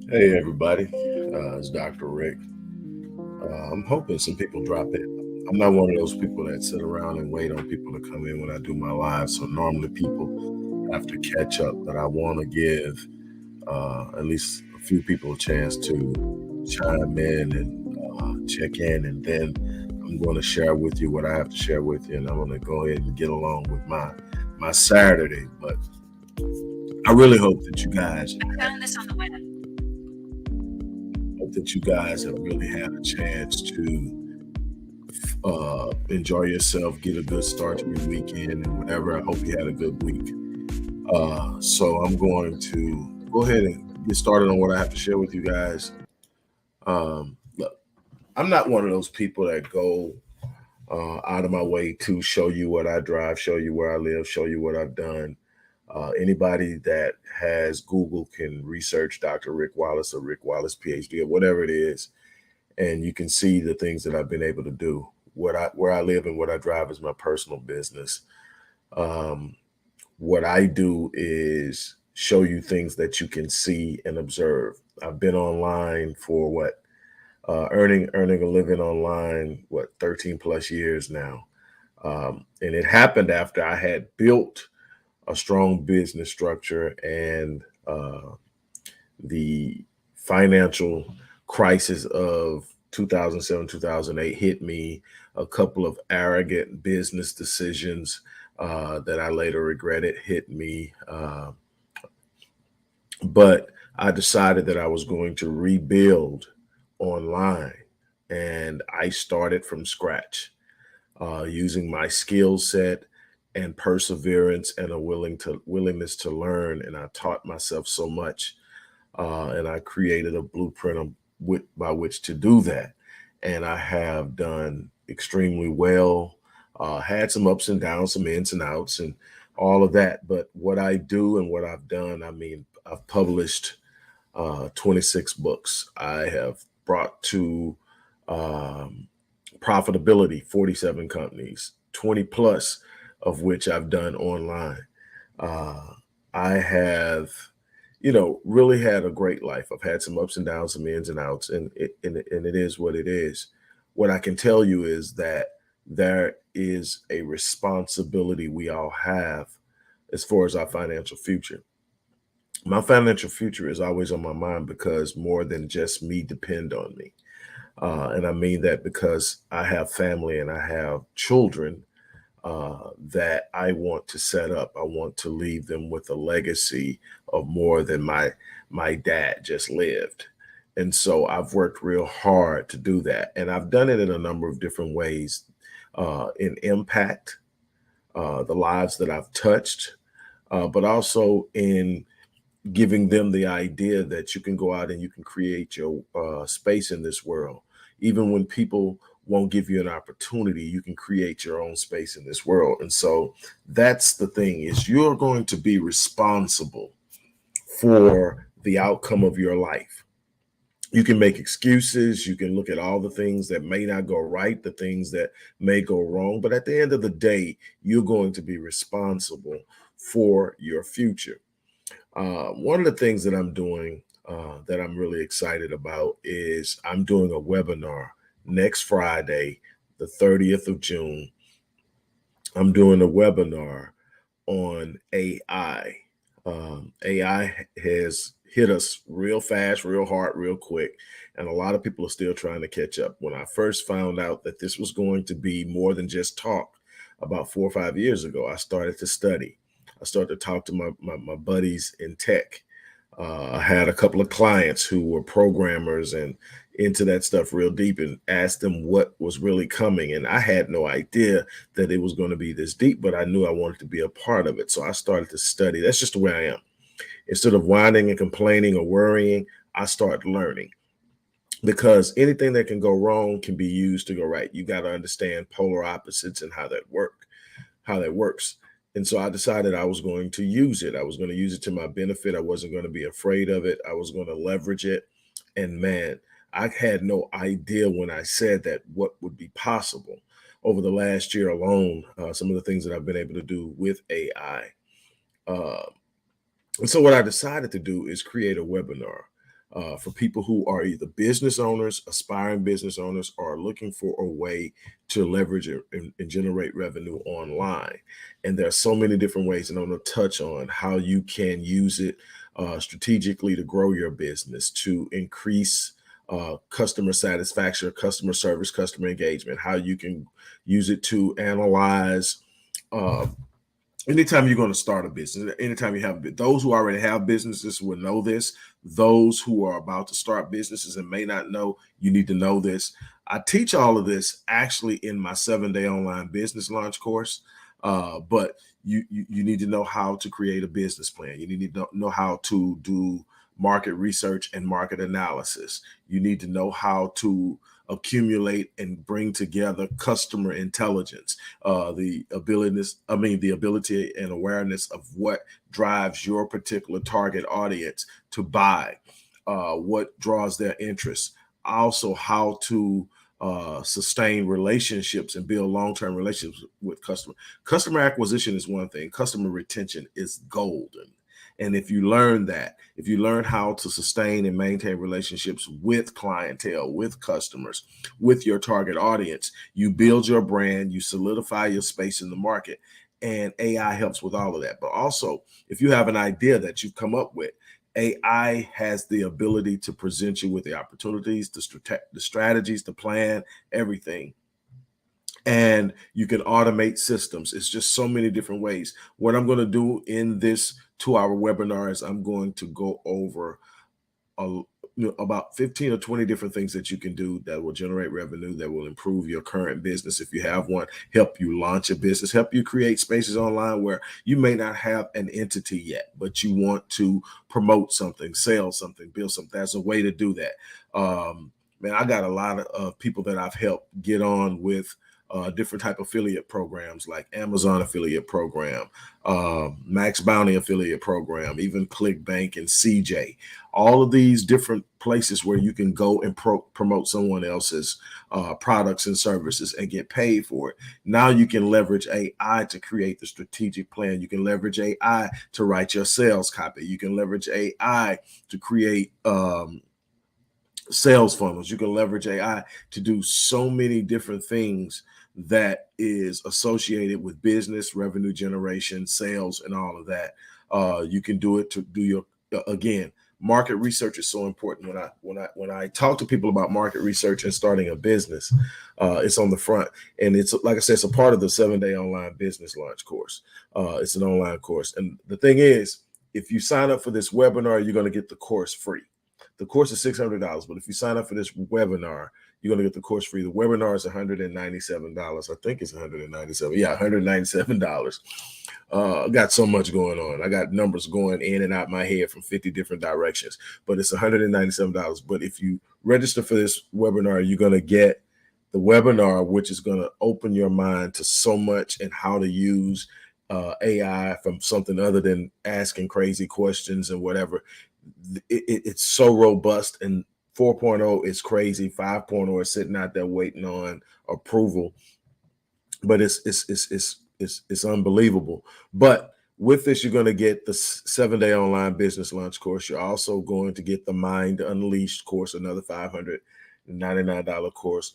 Hey everybody, it's Dr. Rick. I'm hoping some people drop in. I'm not one of those people that sit around and wait on people to come in when I do my live. So normally people have to catch up, but I want to give at least a few people a chance to chime in and check in, and then I'm going to share with you what I have to share with you, and I'm going to go ahead and get along with my Saturday. But I really hope that you guys I found this on the web. have really had a chance to enjoy yourself, get a good start to your weekend, and whatever. I hope you had a good week. So I'm going to go ahead and get started on what I have to share with you guys. Look, I'm not one of those people that go out of my way to show you what I drive, show you where I live, show you what I've done. Anybody that has Google can research Dr. Rick Wallace or Rick Wallace PhD or whatever it is, and you can see the things that I've been able to do. Where I live and what I drive is my personal business. Um, what I do is show you things that you can see and observe. I've been online for earning a living online 13 plus years now, and it happened after I had built a strong business structure and the financial crisis of 2007, 2008 hit me. A couple of arrogant business decisions that I later regretted hit me. But I decided that I was going to rebuild online. And I started from scratch using my skill set and perseverance and a willingness to learn. And I taught myself so much, and I created a blueprint by which to do that. And I have done extremely well. Had some ups and downs, some ins and outs, and all of that. But what I do and what I've done, I mean, I've published 26 books. I have brought to um, profitability 47 companies, 20 plus of which I've done online. Uh, I have, really had a great life. I've had some ups and downs, some ins and outs, and it is what it is. What I can tell you is that there is a responsibility we all have as far as our financial future. My financial future is always on my mind because more than just me depend on me. And I mean that because I have family and I have children that I want to set up. I want to leave them with a legacy of more than my dad just lived. And so I've worked real hard to do that. And I've done it in a number of different ways in impact, the lives that I've touched, but also in giving them the idea that you can go out and you can create your space in this world. Even when people won't give you an opportunity, you can create your own space in this world. And so that's the thing, is you're going to be responsible for the outcome of your life. You can make excuses, you can look at all the things that may not go right, the things that may go wrong, but at the end of the day, you're going to be responsible for your future. One of the things that I'm doing that I'm really excited about is I'm doing a webinar next Friday, the 30th of June. I'm doing a webinar on AI. AI has hit us real fast, real hard, real quick, and a lot of people are still trying to catch up. When I first found out that this was going to be more than just talk about 4 or 5 years ago, I started to study. I started to talk to my buddies in tech. I had a couple of clients who were programmers and into that stuff real deep, and asked them what was really coming. And I had no idea that it was going to be this deep, but I knew I wanted to be a part of it. So I started to study. That's just the way I am. Instead of whining and complaining or worrying, I start learning, because anything that can go wrong can be used to go right. You got to understand polar opposites and how that works. And so I decided I was going to use it. I was going to use it to my benefit. I wasn't going to be afraid of it. I was going to leverage it. And man, I had no idea when I said that what would be possible over the last year alone. Some of the things that I've been able to do with AI. And so what I decided to do is create a webinar. for people who are either business owners, aspiring business owners, or looking for a way to leverage and generate revenue online. And there are so many different ways, and I'm going to touch on how you can use it strategically to grow your business, to increase customer satisfaction, customer service, customer engagement, how you can use it to analyze uh, anytime you're going to start a business, anytime you have those who already have businesses will know this. Those who are about to start businesses and may not know, you need to know this. I teach all of this actually in my 7-day online business launch course. But you need to know how to create a business plan. You need to know how to do market research and market analysis. You need to know how to accumulate and bring together customer intelligence, the ability and awareness of what drives your particular target audience to buy, what draws their interest. Also, how to sustain relationships and build long-term relationships with customers. Customer acquisition is one thing. Customer retention is golden. And if you learn that, if you learn how to sustain and maintain relationships with clientele, with customers, with your target audience, you build your brand, you solidify your space in the market, and AI helps with all of that. But also, if you have an idea that you've come up with, AI has the ability to present you with the opportunities, the strategies, the plan, everything. And you can automate systems. It's just so many different ways. What I'm going to do in this 2-hour webinar is I'm going to go over about 15 or 20 different things that you can do that will generate revenue, that will improve your current business if you have one, help you launch a business, help you create spaces online where you may not have an entity yet, but you want to promote something, sell something, build something. There's a way to do that. Man, I got a lot of people that I've helped get on with different type of affiliate programs like Amazon affiliate program, Max Bounty affiliate program, even ClickBank and CJ. All of these different places where you can go and promote someone else's products and services and get paid for it. Now you can leverage AI to create the strategic plan. You can leverage AI to write your sales copy. You can leverage AI to create sales funnels. You can leverage AI to do so many different things that is associated with business, revenue generation, sales, and all of that. You can do it to do your, again, market research is so important. When I talk to people about market research and starting a business, it's on the front. And it's, like I said, it's a part of the 7-day online business launch course. It's an online course. And the thing is, if you sign up for this webinar, you're going to get the course free. The course is $600, but if you sign up for this webinar, you're going to get the course free. The webinar is $197. I think it's $197. Yeah, $197. I got so much going on. I got numbers going in and out my head from 50 different directions, but it's $197. But if you register for this webinar, you're going to get the webinar, which is going to open your mind to so much and how to use AI from something other than asking crazy questions and whatever. It's so robust, and 4.0 is crazy. 5.0 is sitting out there waiting on approval, but it's unbelievable. But with this, you're going to get the 7-day online business launch course. You're also going to get the Mind Unleashed course, another $599 course.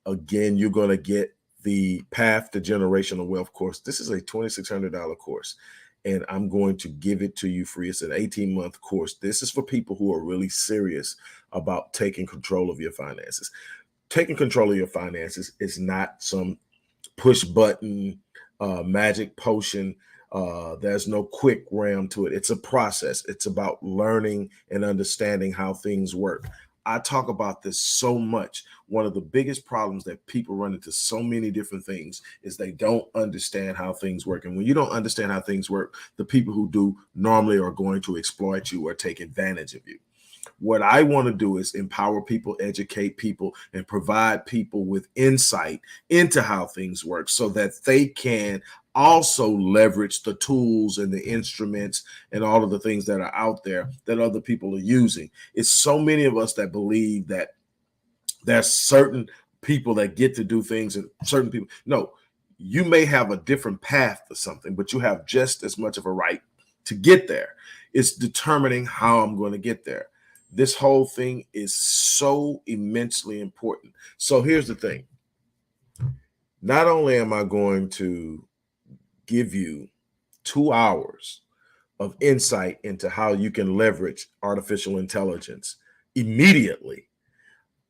Again, you're going to get the Path to Generational Wealth course. This is a $2,600 course, and I'm going to give it to you free. It's an 18-month course. This is for people who are really serious about taking control of your finances. Taking control of your finances is not some push button magic potion. There's no quick ram to it. It's a process. It's about learning and understanding how things work. I talk about this so much. One of the biggest problems that people run into so many different things is they don't understand how things work. And when you don't understand how things work, the people who do normally are going to exploit you or take advantage of you. What I want to do is empower people, educate people, and provide people with insight into how things work so that they can also leverage the tools and the instruments and all of the things that are out there that other people are using. It's so many of us that believe that there's certain people that get to do things and certain people. No, you may have a different path to something, but you have just as much of a right to get there. It's determining how I'm going to get there. This whole thing is so immensely important. So here's the thing. Not only am I going to give you 2 hours of insight into how you can leverage artificial intelligence immediately,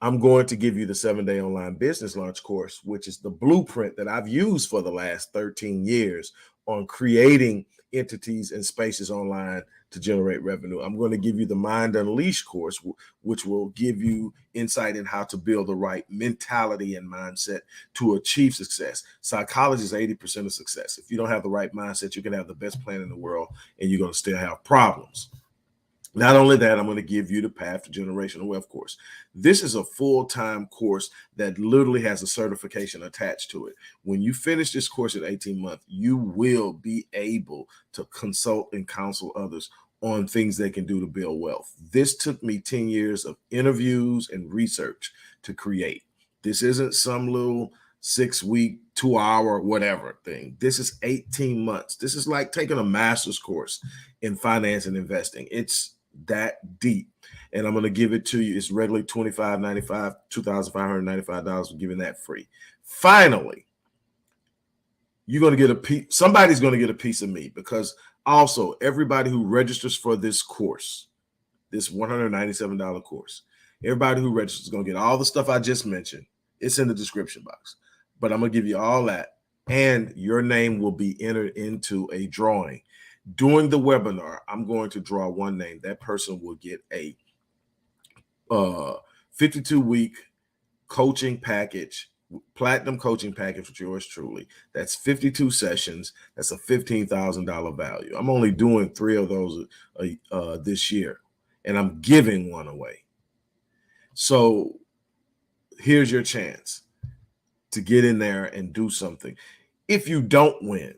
I'm going to give you the 7-day online business launch course, which is the blueprint that I've used for the last 13 years on creating entities and spaces online to generate revenue. I'm going to give you the Mind Unleashed course, which will give you insight in how to build the right mentality and mindset to achieve success. Psychology is 80% of success. If you don't have the right mindset, you can have the best plan in the world and you're going to still have problems. Not only that, I'm going to give you the Path to Generational Wealth course. This is a full-time course that literally has a certification attached to it. When you finish this course at 18 months, you will be able to consult and counsel others on things they can do to build wealth. This took me 10 years of interviews and research to create. This isn't some little 6-week, 2-hour, whatever thing. This is 18 months. This is like taking a master's course in finance and investing. It's that deep. And I'm going to give it to you. It's regularly $25.95, $2,595. We're giving that free. Finally, you're going to get a piece. Somebody's going to get a piece of me, because also everybody who registers for this course, this $197 course, everybody who registers is going to get all the stuff I just mentioned. It's in the description box, but I'm going to give you all that, and your name will be entered into a drawing. During the webinar, I'm going to draw one name. That person will get a 52-week coaching package, platinum coaching package with yours truly. That's 52 sessions. That's a $15,000 value. I'm only doing 3 of those this year, and I'm giving one away. So here's your chance to get in there and do something. If you don't win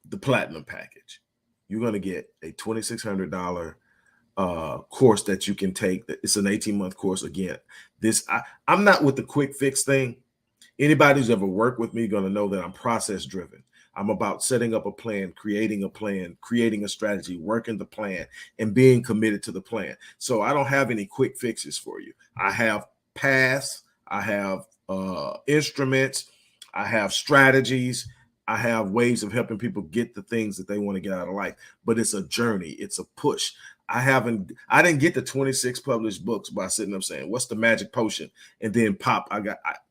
the platinum package, you're going to get a $2,600 course that you can take. It's an 18-month course. Again, I'm not with the quick fix thing. Anybody who's ever worked with me going to know that I'm process driven. I'm about setting up a plan, creating a strategy, working the plan, and being committed to the plan. So I don't have any quick fixes for you. I have paths, I have instruments, I have strategies, I have ways of helping people get the things that they want to get out of life. But it's a journey. It's a push. I didn't get the 26 published books by sitting up saying, what's the magic potion? And then pop,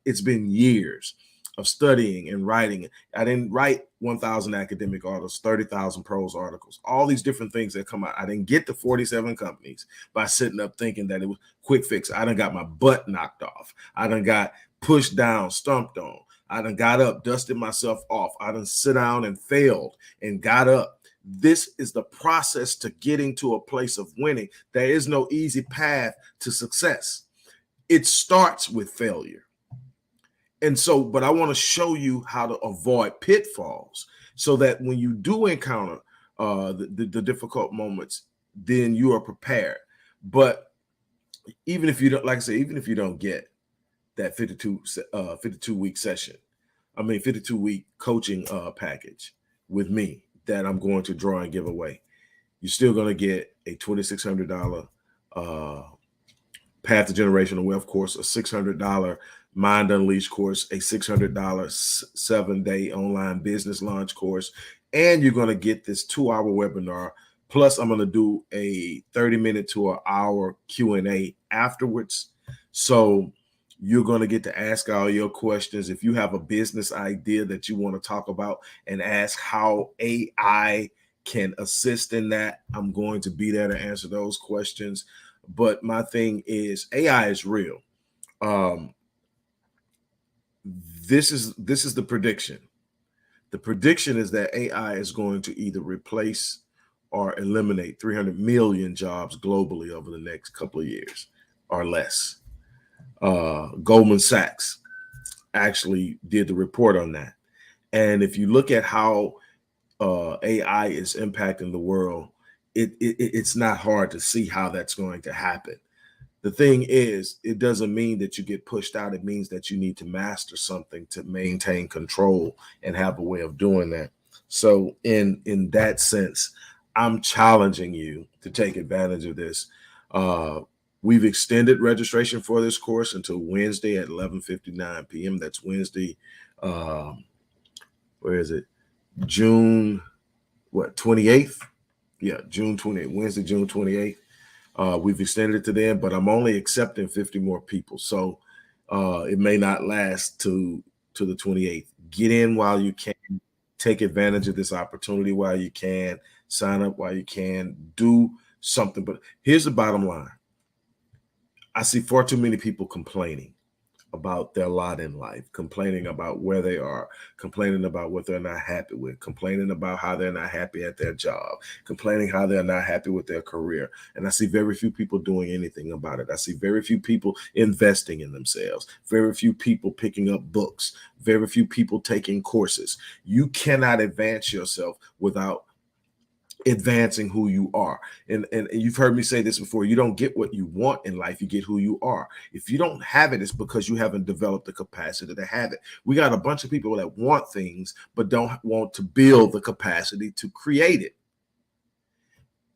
it's been years of studying and writing. I didn't write 1,000 academic articles, 30,000 prose articles, all these different things that come out. I didn't get the 47 companies by sitting up thinking that it was quick fix. I done got my butt knocked off. I done got pushed down, stomped on. I done got up, dusted myself off. I done sit down and failed and got up. This is the process to getting to a place of winning. There is no easy path to success. It starts with failure. And so, but I want to show you how to avoid pitfalls so that when you do encounter the difficult moments, then you are prepared. But even if you don't, like I say, even if you don't get that 52-week session, 52-week coaching package with me that I'm going to draw and give away, you're still going to get a $2,600 Path to Generational Wealth course, a $600 Mind Unleashed course, a $600 7-day online business launch course, and you're going to get this 2-hour webinar. Plus, I'm going to do a 30-minute to an hour Q&A afterwards. So you're going to get to ask all your questions. If you have a business idea that you want to talk about and ask how AI can assist in that, I'm going to be there to answer those questions. But my thing is, AI is real. This is the prediction. The prediction is that AI is going to either replace or eliminate 300 million jobs globally over the next couple of years or less. Goldman Sachs actually did the report on that. And if you look at how AI is impacting the world, it's not hard to see how that's going to happen. The thing is, it doesn't mean that you get pushed out. It means that you need to master something to maintain control and have a way of doing that. So in that sense, I'm challenging you to take advantage of this. We've extended registration for this course until Wednesday at 11:59 p.m. That's Wednesday. Um, where is it? June, what, 28th? Yeah, June 28th, Wednesday, June 28th. We've extended it to then, but I'm only accepting 50 more people. So it may not last to the 28th. Get in while you can. Take advantage of this opportunity while you can. Sign up while you can. Do something. But here's the bottom line. I see far too many people complaining about their lot in life, complaining about where they are, complaining about what they're not happy with, complaining about how they're not happy at their job, complaining how they're not happy with their career. And I see very few people doing anything about it. I see very few people investing in themselves, very few people picking up books, very few people taking courses. You cannot advance yourself without advancing who you are. And you've heard me say this before. You don't get what you want in life, you get who you are. If you don't have it, it's because you haven't developed the capacity to have it. We got a bunch of people that want things but don't want to build the capacity to create it.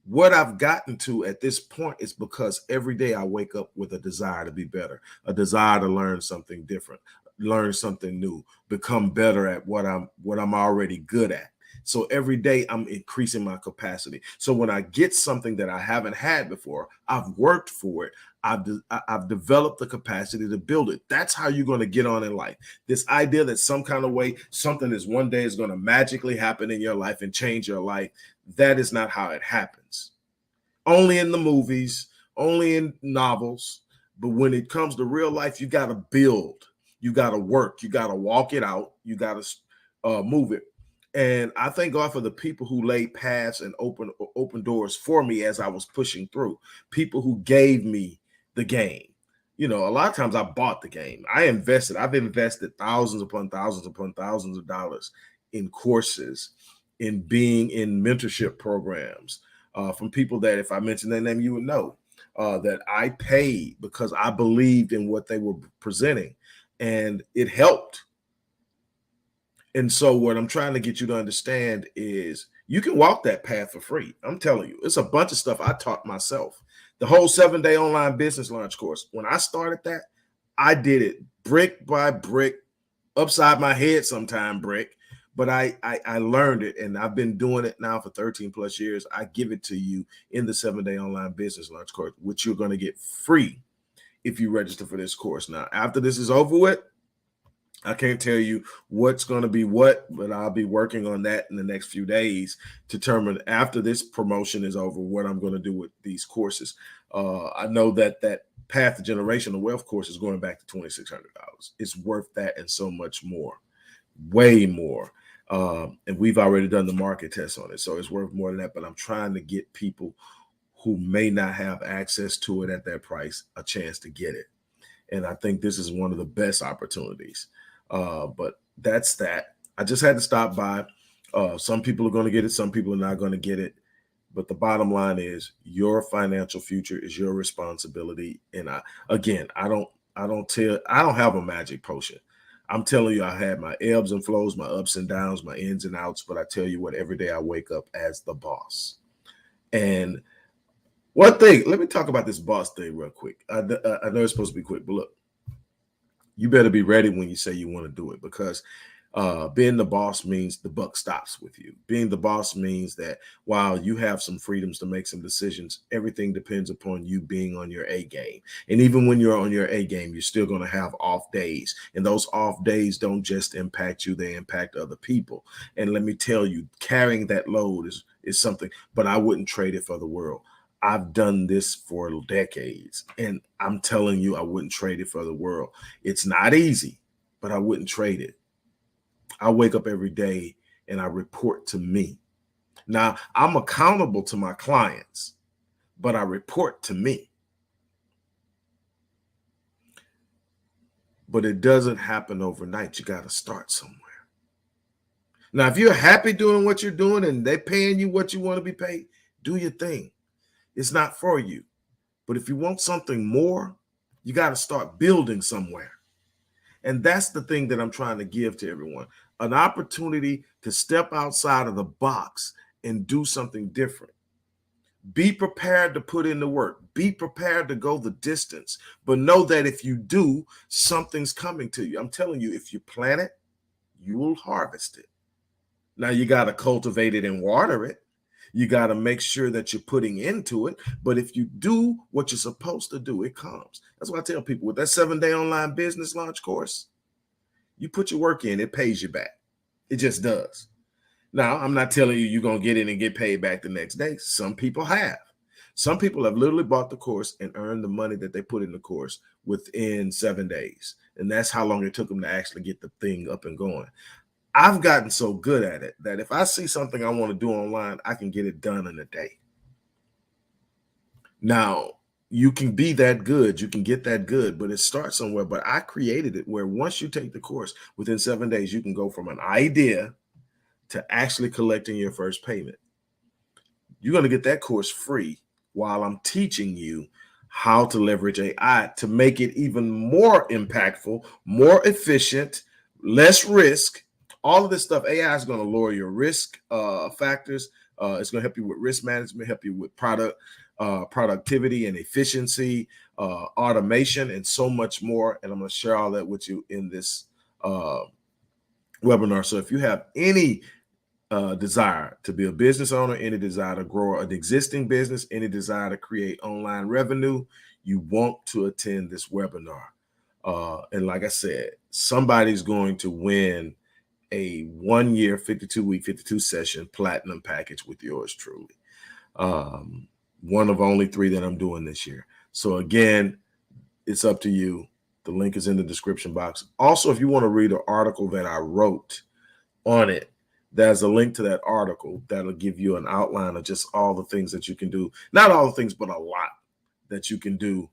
What I've gotten to at this point is because every day I wake up with a desire to be better, a desire to learn something different, learn something new, become better at what I'm already good at. So every day I'm increasing my capacity. So when I get something that I haven't had before, I've worked for it. I've developed the capacity to build it. That's how you're going to get on in life. This idea that some kind of way, something is one day is going to magically happen in your life and change your life. That is not how it happens. Only in the movies, only in novels. But when it comes to real life, you got to build. You got to work. You got to walk it out. You got to move it. And I thank God for the people who laid paths and open doors for me as I was pushing through. People who gave me the game. You know, a lot of times I bought the game. I've invested thousands upon thousands of dollars in courses, in being in mentorship programs from people that if I mentioned their name, you would know that I paid because I believed in what they were presenting, and it helped. And so what I'm trying to get you to understand is you can walk that path for free. I'm telling you, it's a bunch of stuff I taught myself. The whole 7-day online business launch course, when I started that, I did it brick by brick, upside my head sometime brick, but I learned it, and I've been doing it now for 13 plus years. I give it to you in the 7-day online business launch course, which you're going to get free if you register for this course. Now, after this is over with, I can't tell you what's going to be what, but I'll be working on that in the next few days to determine after this promotion is over what I'm going to do with these courses. I know that Path to Generational Wealth course is going back to $2,600. It's worth that and so much more, way more. And we've already done the market test on it, so it's worth more than that. But I'm trying to get people who may not have access to it at that price a chance to get it. And I think this is one of the best opportunities. But that's that. I just had to stop by. Some people are going to get it. Some people are not going to get it. But the bottom line is your financial future is your responsibility. And I don't have a magic potion. I'm telling you, I had my ebbs and flows, my ups and downs, my ins and outs. But I tell you what, every day I wake up as the boss. And one thing, let me talk about this boss thing real quick. I know it's supposed to be quick, but look, you better be ready when you say you want to do it, because being the boss means the buck stops with you. Being the boss means that while you have some freedoms to make some decisions, everything depends upon you being on your A game. And even when you're on your A game, you're still going to have off days. And those off days don't just impact you, they impact other people. And let me tell you, carrying that load is something, but I wouldn't trade it for the world. I've done this for decades, and I'm telling you, I wouldn't trade it for the world. It's not easy, but I wouldn't trade it. I wake up every day and I report to me. Now, I'm accountable to my clients, but I report to me. But it doesn't happen overnight. You got to start somewhere. Now, if you're happy doing what you're doing and they're paying you what you want to be paid, do your thing. It's not for you. But if you want something more, you got to start building somewhere. And that's the thing that I'm trying to give to everyone, an opportunity to step outside of the box and do something different. Be prepared to put in the work. be prepared to go the distance, but know that if you do, something's coming to you. I'm telling you, if you plant it, you will harvest it. Now you got to cultivate it and water it. You got to make sure that you're putting into it. But if you do what you're supposed to do, it comes. That's what I tell people with that 7-day online business launch course. You put your work in, it pays you back. It just does. Now, I'm not telling you you're going to get in and get paid back the next day. Some people have. Some people have literally bought the course and earned the money that they put in the course within 7 days. And that's how long it took them to actually get the thing up and going. I've gotten so good at it that if I see something I want to do online, I can get it done in a day. Now, you can be that good, you can get that good, but it starts somewhere. But I created it where once you take the course, within 7 days, you can go from an idea to actually collecting your first payment. You're going to get that course free while I'm teaching you how to leverage AI to make it even more impactful, more efficient, less risk. All of this stuff, AI is going to lower your risk factors. It's going to help you with risk management, help you with productivity and efficiency, automation, and so much more. And I'm going to share all that with you in this webinar. So if you have any desire to be a business owner, any desire to grow an existing business, any desire to create online revenue, you want to attend this webinar. And like I said, somebody's going to win a 1-year, 52-week, 52-session platinum package with yours truly. One of only 3 that I'm doing this year. So again, it's up to you. The link is in the description box. Also, if you want to read an article that I wrote on it, there's a link to that article that'll give you an outline of just all the things that you can do. Not all the things, but a lot that you can do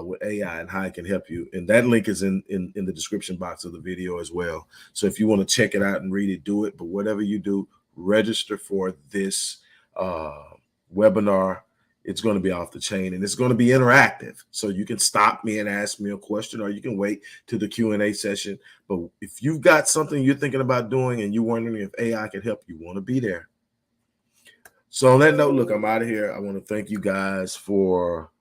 with AI and how it can help you. And that link is in the description box of the video as well. So if you want to check it out and read it, do it. But whatever you do, register for this webinar. It's going to be off the chain and it's going to be interactive. So you can stop me and ask me a question, or you can wait to the Q&A session. But if you've got something you're thinking about doing and you're wondering if AI can help, you want to be there. So on that note, look, I'm out of here. I want to thank you guys for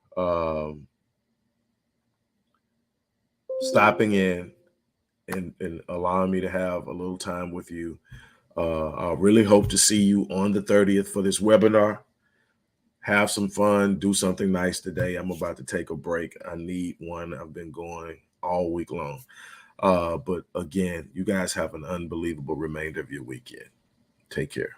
stopping in and allowing me to have a little time with you. I really hope to see you on the 30th for this webinar. Have some fun, do something nice today. I'm about to take a break. I need one. I've been going all week long. But again, you guys have an unbelievable remainder of your weekend. Take care.